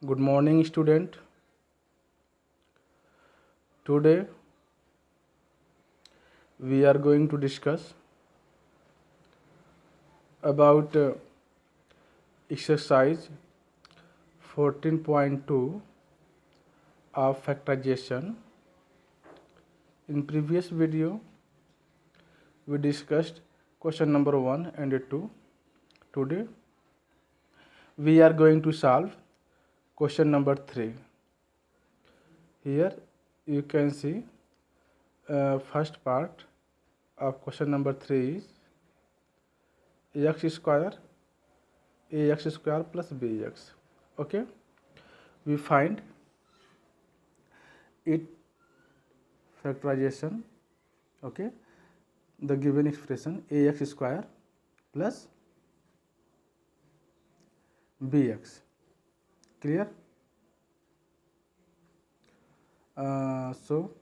Good morning, student. Today we are going to discuss about exercise 14.2 of factorization. In previous video, we discussed question number 1 and 2. Today we are going to solve question number 3. Here you can see first part of question number 3 is x square ax square plus bx. Okay, we find it factorization. Okay, the given expression ax square plus bx. Clear? So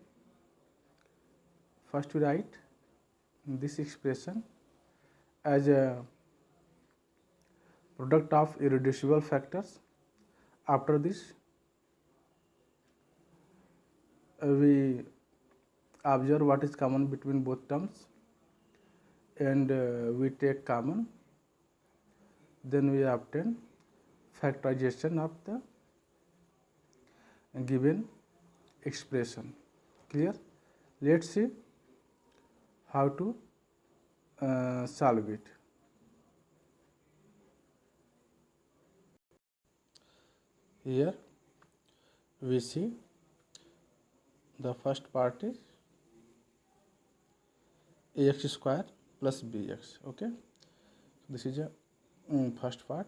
first we write this expression as a product of irreducible factors. After this we observe what is common between both terms and we take common, then we obtain factorization of the given expression. Clear? Let's see how to solve it. Here we see the first part is ax square plus bx. Okay, this is a first part,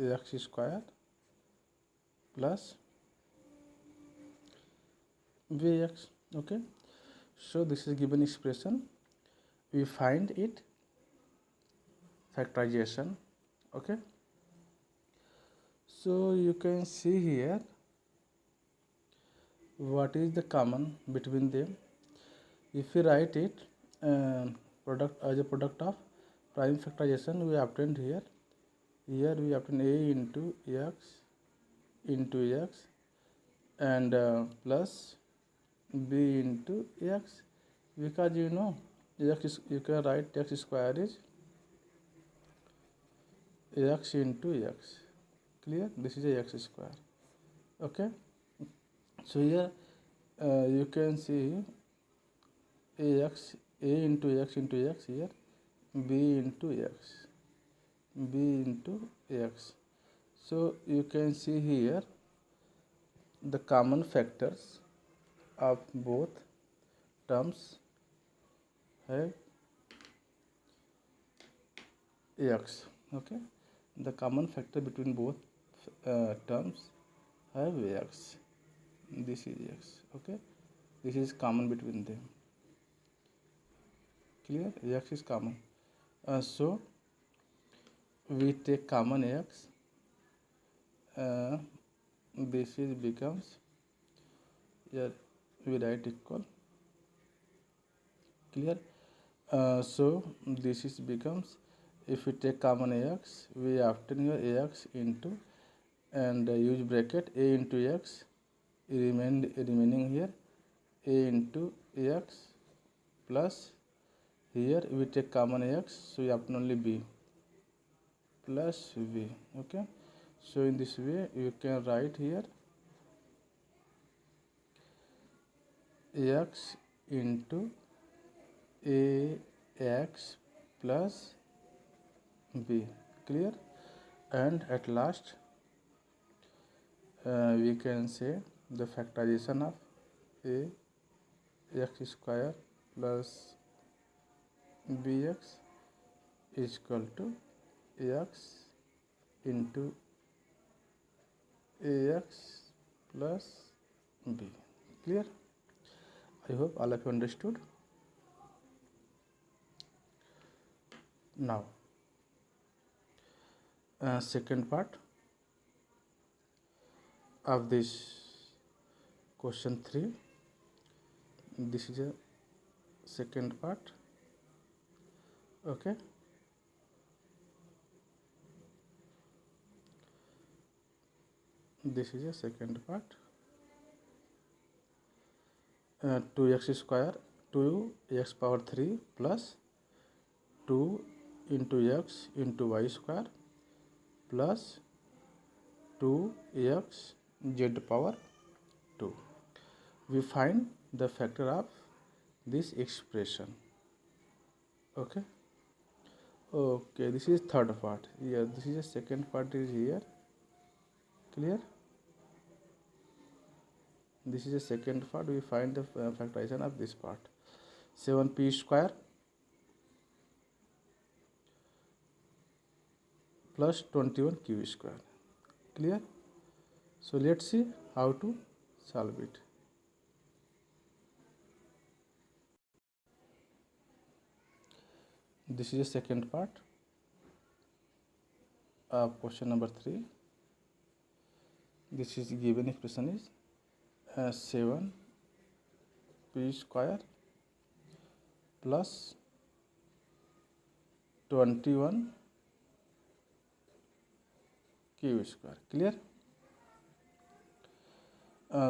ax square plus bx. Okay, so this is given expression. We find it factorization. Okay, so you can see here what is the common between them. If we write it product as a product of prime factorization, we obtained here we obtain a into x and plus b into x, because you know x is, you can write x square is x into x. Clear? This is a x square. Okay, so here you can see a into x here, b into x. So you can see here the common factors of both terms have x. Okay, the common factor between both terms have x. This is x. Okay, this is common between them. Clear? X is common. So we take common x. This is becomes, here we write equal. Clear? So this is becomes, if we take common x, we obtain here ax into and use bracket a into x, remaining here a into x plus, here we take common x, so we obtain only b plus v. Okay, so in this way you can write here x into ax plus b. Clear? And at last we can say the factorization of a x square plus bx is equal to x into ax plus b. Clear? I hope all of you understood. Now second part of this question 3. This is a second part. Okay, This is a second part. 2x square 2x power 3 plus 2 into x into y square plus 2x z power 2. We find the factor of this expression. Okay. Okay, this is third part. Yeah, this is the second part is here. Clear? This is the second part. We find the factorization of this part. 7p square plus 21q square. Clear? So let's see how to solve it. This is the second part of question number 3. This is given expression is 7p square plus 21q square. Clear?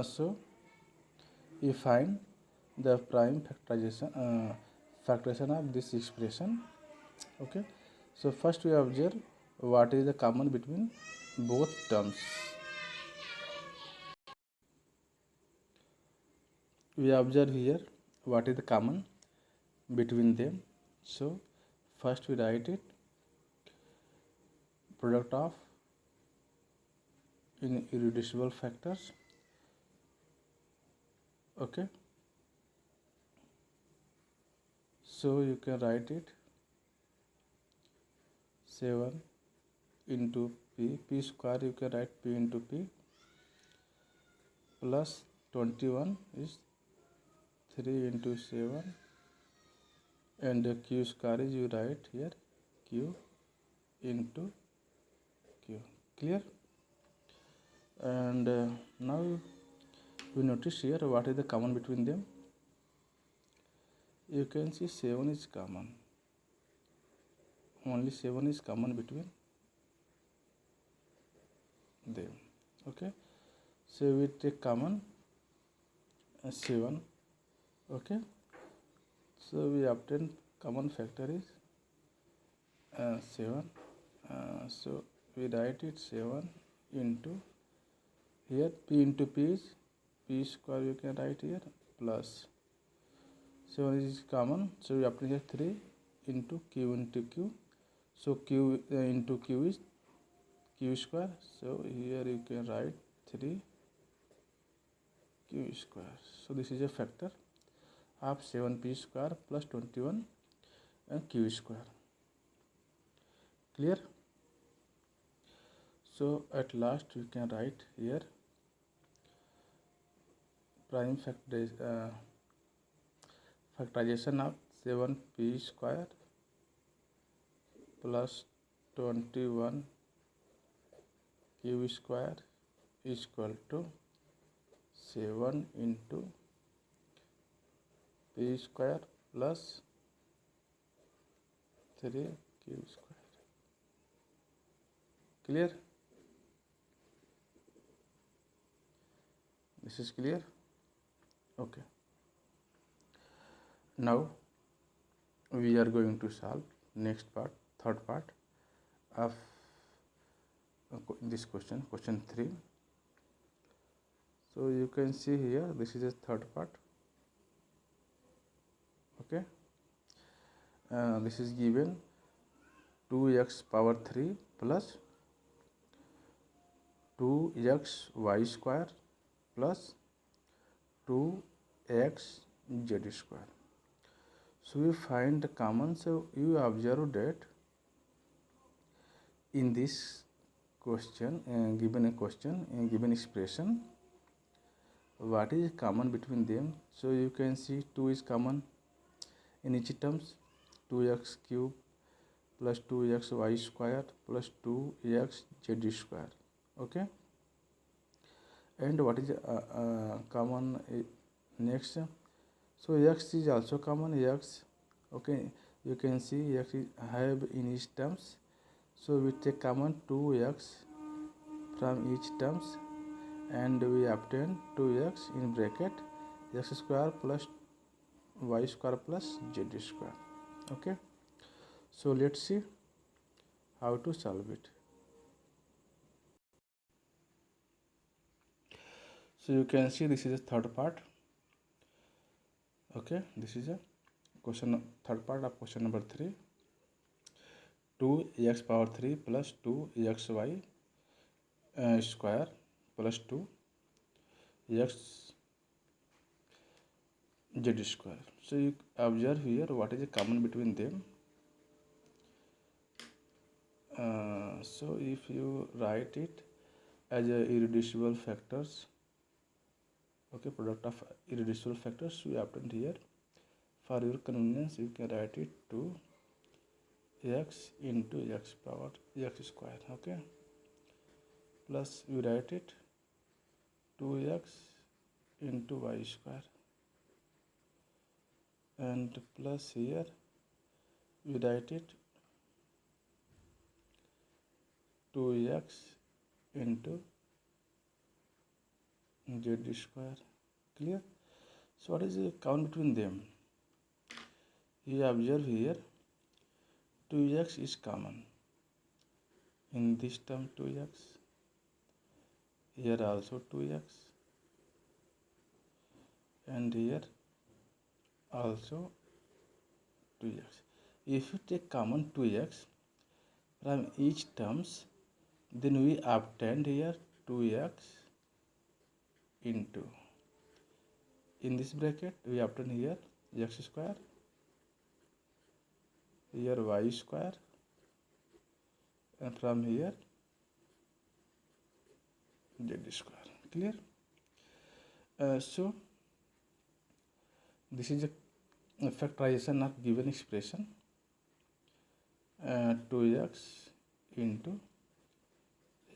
So we find the prime factorization of this expression. Okay, so first we observe what is the common between both terms. We observe here what is the common between them. So first we write it, product of irreducible factors. Okay, so you can write it 7 into p square, you can write p into p, plus 21 is 3 into 7, and q square is you write here q into q. Clear? And now we notice here what is the common between them. You can see 7 is common. Only 7 is common between them. Okay, so we take common 7. Okay, so we obtain common factor is 7. So we write it 7 into here p into p is p square, you can write here, plus 7 is common, so we obtain here 3 into q. So q into q is q square, so here you can write 3 q square. So this is a factor of 7p square plus 21 q square. Clear? So at last we can write here prime factorization of 7p square plus 21 q square is equal to 7 into p square plus 3 q square. Clear? This is clear? Okay. Now we are going to solve next part, third part of this question, question 3. So you can see here this is a third part. Okay, this is given 2x power 3 plus 2xy square plus 2x z square. So we find the common. So you observe that in this question, given expression, what is common between them? So you can see 2 is common in each terms, 2x cube plus 2xy square plus 2x z square. Okay, and what is common next? So x is also common, x. Okay, you can see x is have in each terms, so we take common 2x from each terms, and we obtain 2x in bracket x square plus y square plus z square. Okay, so let's see how to solve it. So you can see this is a third part. Okay, this is a question, third part of question number 3. 2x power 3 plus 2xy square plus 2x z square. So you observe here what is the common between them. So if you write it as a irreducible factors, okay, product of irreducible factors we obtained here. For your convenience, you can write it to x into x power x square, okay, plus we write it 2x into y square, and plus here we write it 2x into z square. Clear? So what is the count between them? You observe here 2x is common in this term, 2x, here also 2x, and here also 2x. If you take common 2x from each terms, then we obtained here 2x into, in this bracket we obtain here x square, here y square, and from here z square. Clear? So this is a factorization of given expression, 2x into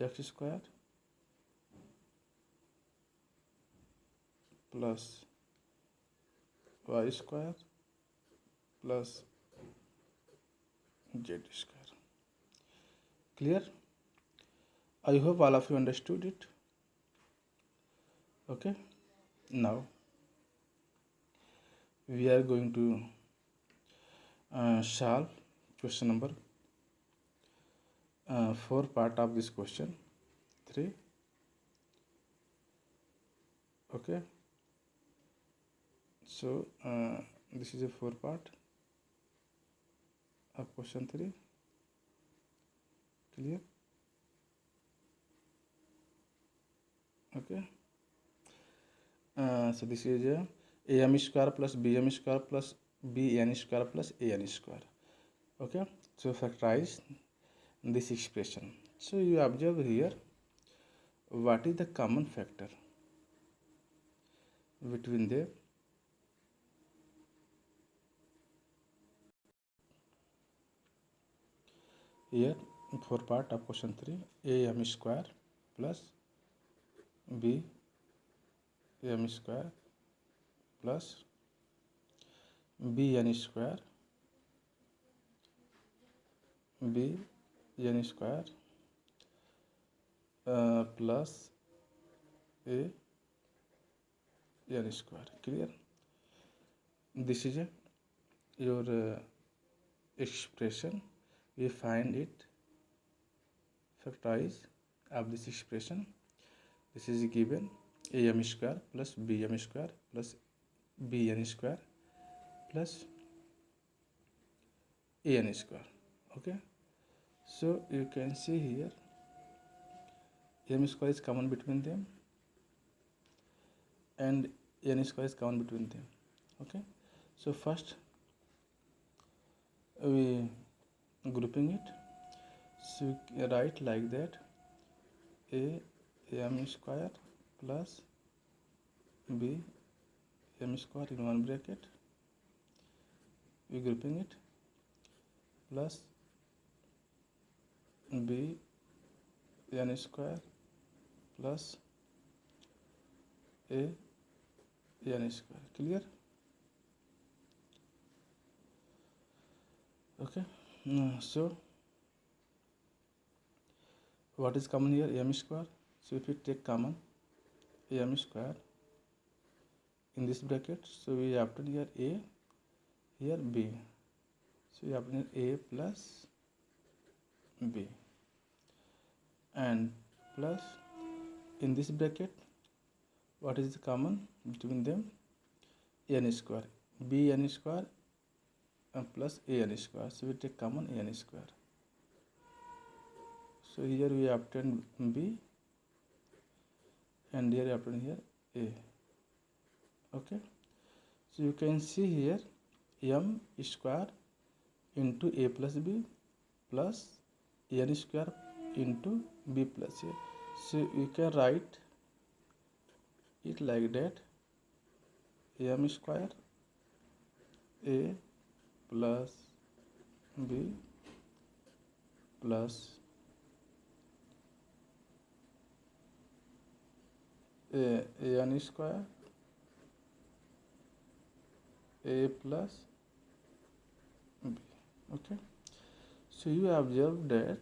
x square plus y square plus z square. Clear? I hope all of you understood it. Okay, now we are going to solve question number 4 part of this question 3. Okay, so this is a 4 part of question 3. Clear? Okay, so this is a am square plus bm square plus bn square plus an square. Okay, so factorize this expression. So you observe here what is the common factor between them. Here for part of question 3, am square plus b m square plus bn square bn square plus a n square. Clear? This is your expression. We find it factorize of this expression. This is given am square plus bm square plus bn square plus an square. Okay, so you can see here m square is common between them and n square is common between them. Okay, so first we grouping it, so we write like that a m square plus b m square in one bracket, we grouping it, plus b n square plus a n square. Clear? Okay, so what is common here? M square. So if we take common, m square in this bracket. So we obtain here a, here b. So we obtain a plus b, and plus in this bracket, what is the common between them? N square, b n square plus a n square. So we take common a n square. So here we obtain b, and here we obtain here a. Okay. So you can see here m square into a plus b plus n square into b plus a. So you can write it like that: m square a plus b plus a n square a plus b. Okay. So you observe that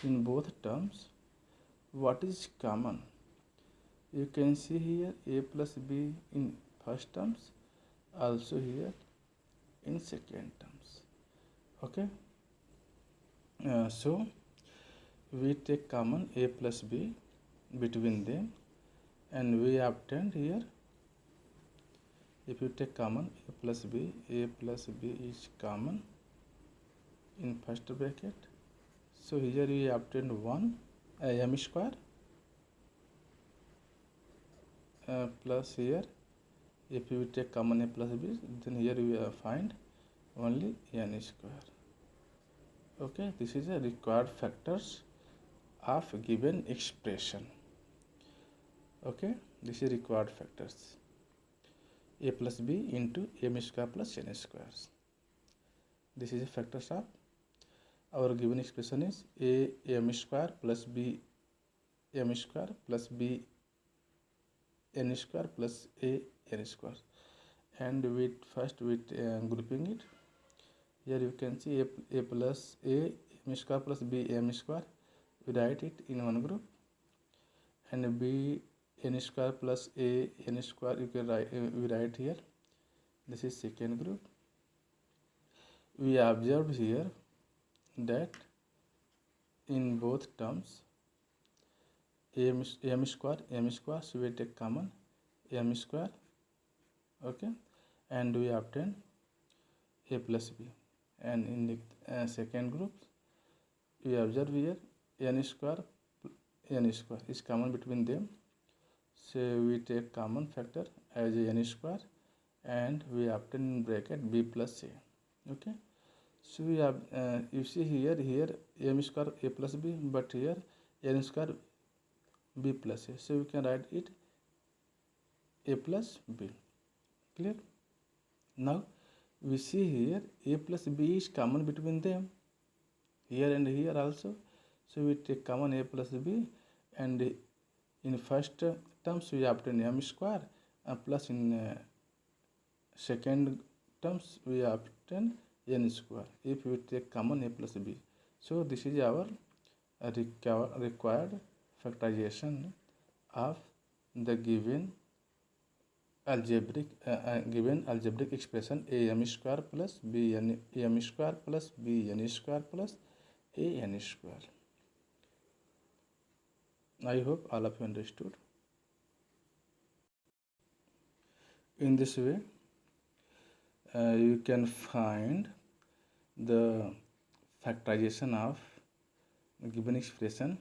in both terms, what is common? You can see here a plus b in first terms, also here in second terms. Okay. So we take common a plus b between them, and we obtained here, if you take common a plus b is common in first bracket. So here we obtained 1 m square plus here, if you take common a plus b, then here we find only n square. Okay, this is the required factors of given expression. Okay, this is required factors: a plus b into m square plus n squares. This is the factors of our given expression is a m square plus b m square plus b n square plus a n square. And with first with grouping it, here you can see a plus a m square plus b m square, we write it in one group, and b n square plus a n square you can write, we write here, this is second group. We observed here that in both terms m square, so we take common m square. Okay, and we obtain a plus b. And in the second group, we observe here n square is common between them, so we take common factor as a n square, and we obtain in bracket b plus a. Okay, so we have you see here m square a plus b, but here n square b plus a, so we can write it a plus b. Clear? Now we see here a plus b is common between them, here and here also, so we take common a plus b, and in first terms we obtain m square plus in second terms we obtain n square if we take common a plus b. So this is our required factorization of the given algebraic expression a m square plus b n m square plus b n square plus a n square. I hope all of you understood. In this way, you can find the factorization of given expression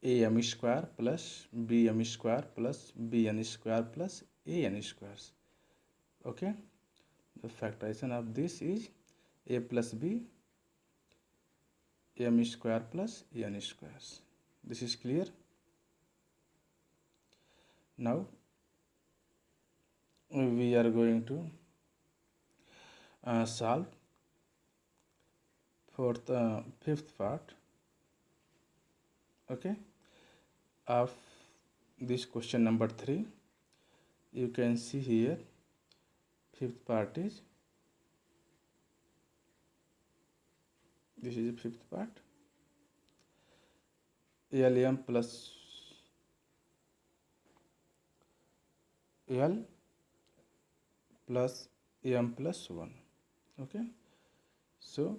a m square plus b m square plus b n square plus a n squares. Okay, the factorization of this is a plus b m square plus n squares. This is clear. Now we are going to solve for the fifth part, okay, of this question number 3. You can see here fifth part is, this is the fifth part, LM plus L plus m plus 1. Okay, so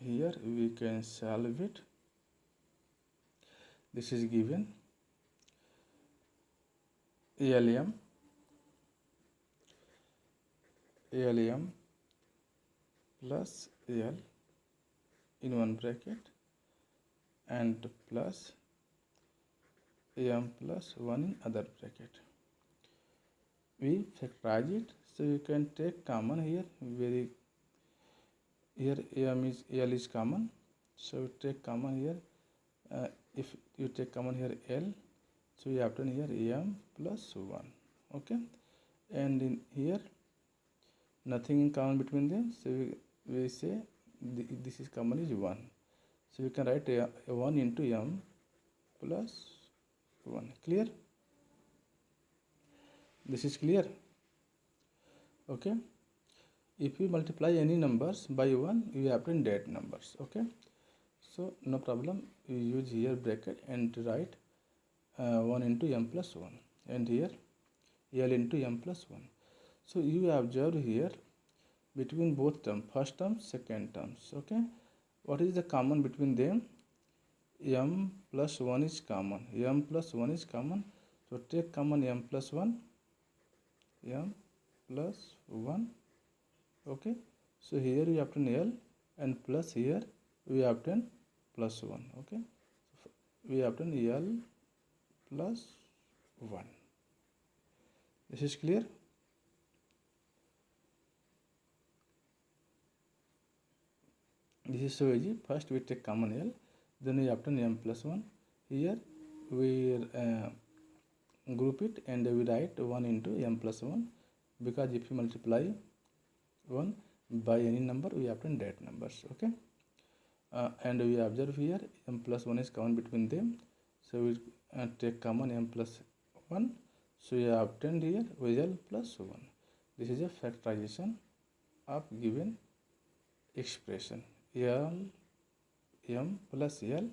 here we can solve it. This is given LM plus L in one bracket and plus m plus 1 in other bracket. We factorize it, so you can take common here. Here L is common, so take common here. If you take common here L, so you obtain here m plus 1. Okay, and in here nothing in common between them, so we say this is common is 1, so we can write 1 into m plus 1. Clear? This is clear. Okay, if you multiply any numbers by 1, you obtain that numbers. Okay, so no problem, you use here bracket and write 1 into m plus 1, and here L into m plus 1. So you observe here between both terms, first term, second terms. Okay, what is the common between them? M plus 1 is common. M plus 1 is common. So take common m plus 1. M plus 1. Okay, so here we obtain L, and plus here we obtain plus 1. Okay, so we obtain L plus 1. This is clear? This is so easy. First we take common L, then we obtain m plus 1. Here we group it and we write 1 into m plus 1, because if you multiply 1 by any number, we obtain that numbers. Okay, and we observe here m plus 1 is common between them, so we take common m plus 1, so we obtained here L plus 1. This is a factorization of given expression m plus L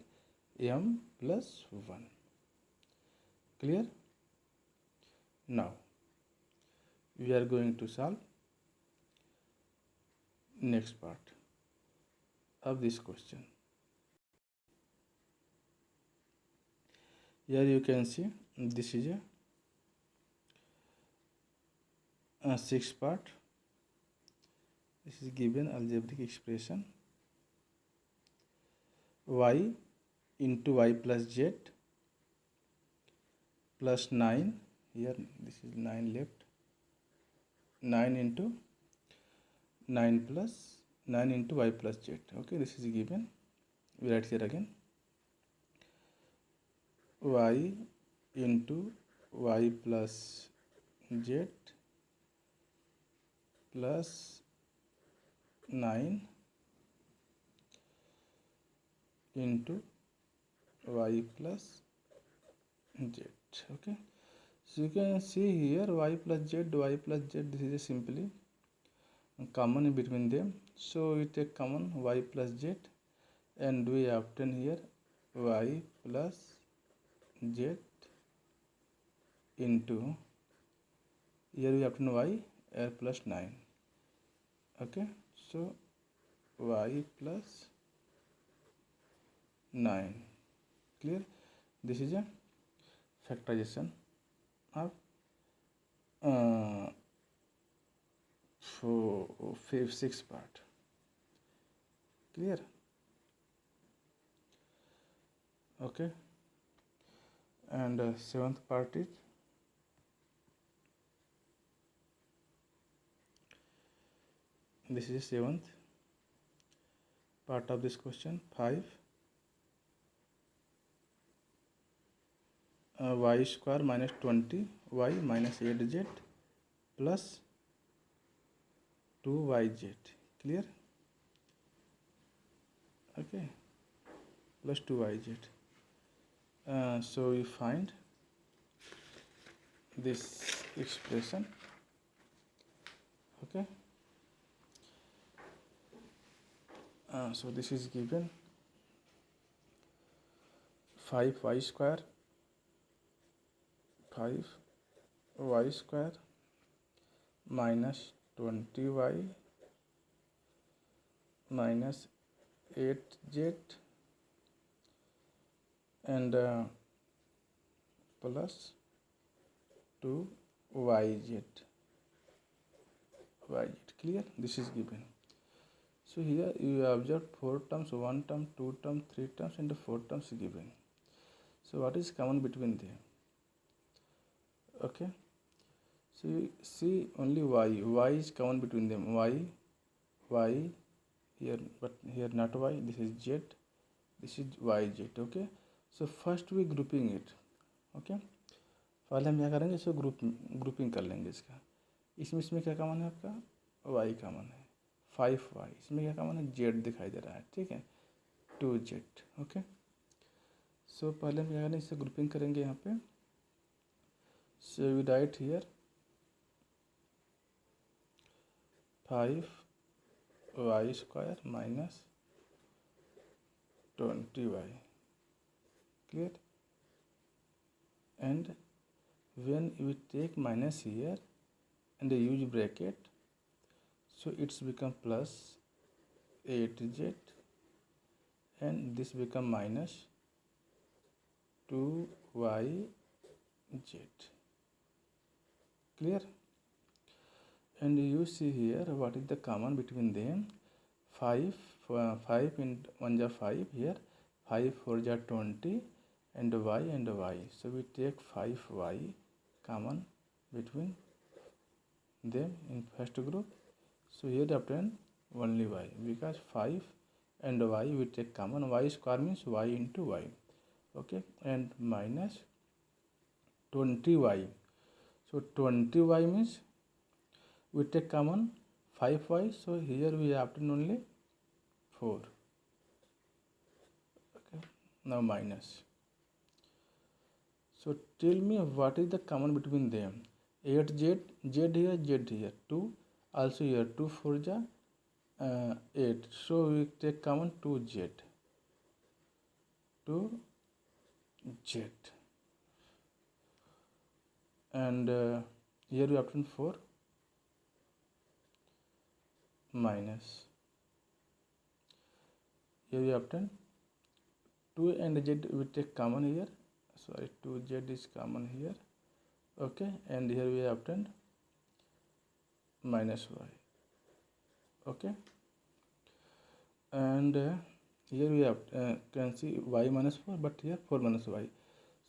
m plus 1. Clear? Now we are going to solve next part of this question. Here you can see this is a sixth part. This is given algebraic expression y into y plus z plus 9. Here this is 9 left. 9 into 9 plus 9 into y plus z. Okay, this is given. We write here again y into y plus z plus 9 into y plus z. Okay, so you can see here y plus z, this is a simply common between them, so we take common y plus z and we obtain here y plus z into, here we obtain y plus 9. Okay, so y plus 9. Clear? This is a factorization of sixth part. Clear? Okay, and seventh part is this is seventh part of this question. 5 y square minus 20 y minus 8z plus 2yz. Clear? Okay, plus 2yz. So we find this expression. Okay, so this is given 5y square 5 y square minus 20y minus 8z and plus 2yz. Clear? This is given. So here you observe 4 terms, 1 term, 2 term, 3 terms and 4 terms given. So what is common between them? Okay. So you see only y is common between them. Y here, but here not y. This is z. This is yz. Okay. So first we grouping it. Okay. पहले हम क्या करेंगे, इसको grouping कर लेंगे इसका. इसमें क्या कॉमन है आपका? y कॉमन है. 5y. इसमें क्या कॉमन है? z दिखाई दे रहा है. ठीक है. 2z. ओके. सो पहले हम क्या करेंगे, इससे ग्रुपिंग करेंगे यहाँ पे. So we write here 5y square minus 20y. Clear? And when we take minus here and use bracket, so it's become plus 8z and this become minus 2yz. Clear? And you see here what is the common between them. 5 and 1 is 5 here, 5 4 is 20 and y. So we take 5y common between them in first group. So here obtain only y, because 5 and y we take common. Y square means y into y. Okay. And minus 20y. So 20y means we take common 5y. So here we obtain only 4. Okay. Now minus. So tell me what is the common between them. 8z, z here, 2. Also here 2 4 is 8. So we take common 2z. And here we obtain 4 minus. Here we obtain 2 and z we take common here. Sorry, 2z is common here. Okay. And here we obtain minus y. Okay. And here we have can see y minus 4, but here 4 minus y.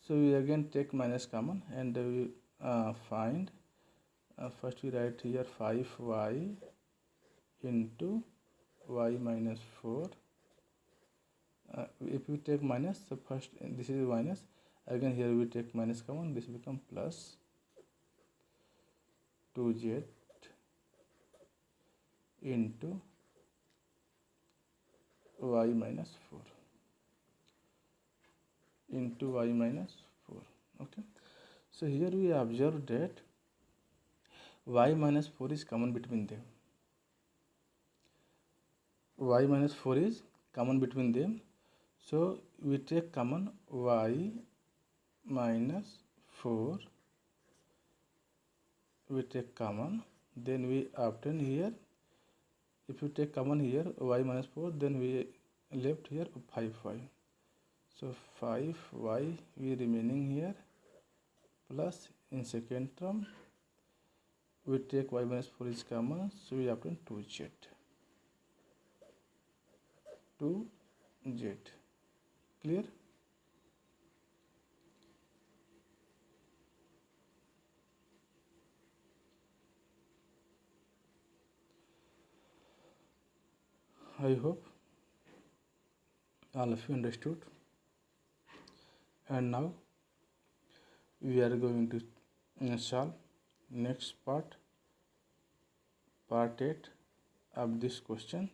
So we again take minus common and we find first we write here 5y into y minus 4. If we take minus, so first this is minus, again here we take minus common, this become plus 2z into y minus 4 into y minus 4. Okay. So here we observe that y minus 4 is common between them. Y minus 4 is common between them. So we take common y minus 4. We take common, then we obtain here. If you take common here y minus 4, then we left here 5y. So 5y we remaining here, plus in second term we take y minus 4 is common, so we obtain 2z. Clear? I hope all of you understood. And now we are going to solve next part 8 of this questions.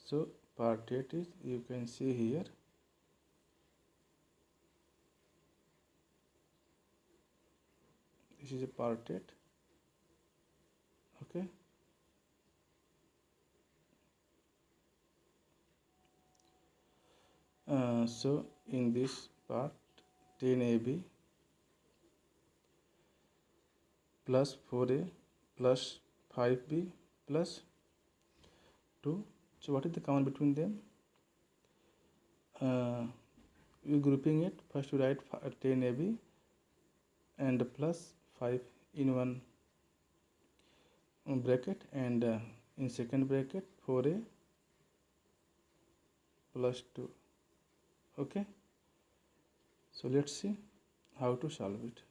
So part 8 is, you can see here, this is a part 8. Okay. So in this part 10AB, plus 4a plus 5b plus 2. So what is the common between them? We grouping it. First we write 10ab and plus 5 in one bracket, and in second bracket 4a plus 2. Okay, so let's see how to solve it.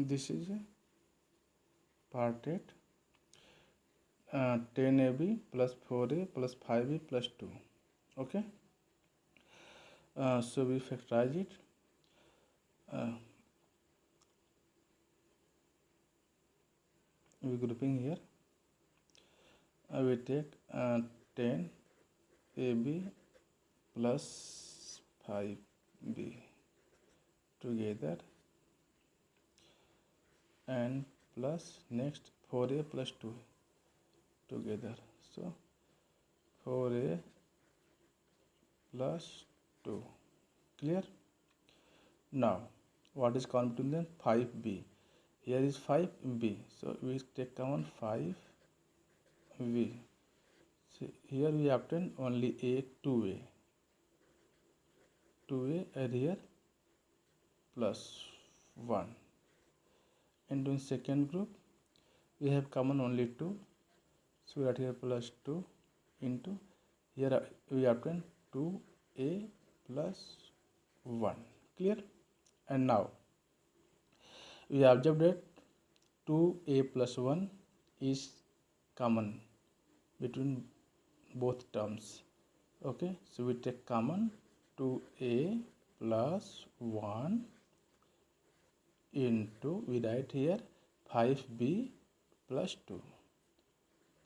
This is part 8, 10ab plus 4a plus 5a plus 2. Okay, so we factorize it. We grouping here. We take 10 ab plus 5b together, and plus next 4a plus 2 together. So 4a plus 2. Clear? Now what is common between them? 5b. Here is 5b, so we take common 5v. So here we obtain only a 2a, and here plus 1. And in second group we have common only 2, so we write here plus 2 into, here we obtain 2a plus 1. Clear? And now we observe that 2a plus 1 is common between both terms. Okay, so we take common 2a plus 1 into, we write here 5b plus 2.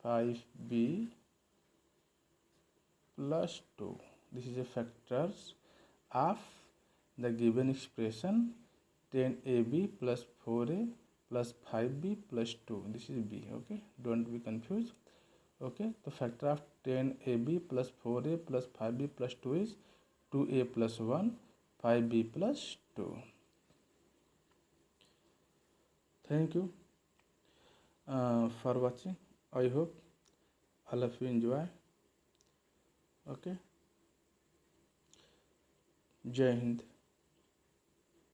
5b plus 2. This is a factors of the given expression 10ab plus 4a plus 5b plus 2. This is b. Okay, don't be confused. Okay, the factor of 10ab plus 4a plus 5b plus 2 is 2a plus 1, 5b plus 2. Thank you for watching. I hope all of you enjoy. Okay, Jai Hind.